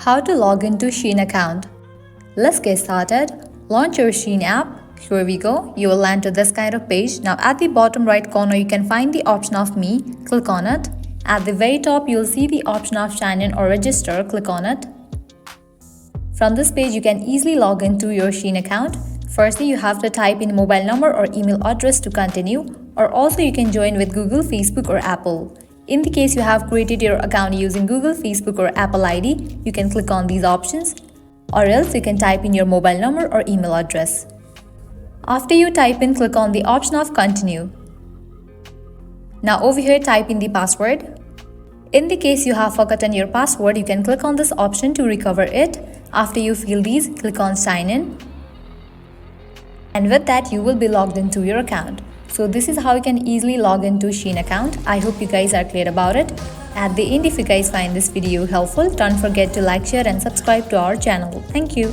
How to log into Shein account. Let's get started. Launch your Shein app. Here we go. You will land to this kind of page. Now at the bottom right corner, you can find the option of Me. Click on it. At the very top, you will see the option of sign in or register. Click on it. From this page, you can easily log into your Shein account. Firstly, you have to type in mobile number or email address to continue, or also you can join with Google, Facebook or Apple. In the case you have created your account using Google, Facebook or Apple ID, you can click on these options, or else you can type in your mobile number or email address. After you type in, click on the option of continue. Now over here, type in the password. In the case you have forgotten your password, you can click on this option to recover it. After you fill these, click on sign in. And with that, you will be logged into your account. So this is how you can easily log into Shein account. I hope you guys are clear about it. At the end, if you guys find this video helpful, don't forget to like, share and subscribe to our channel. Thank you.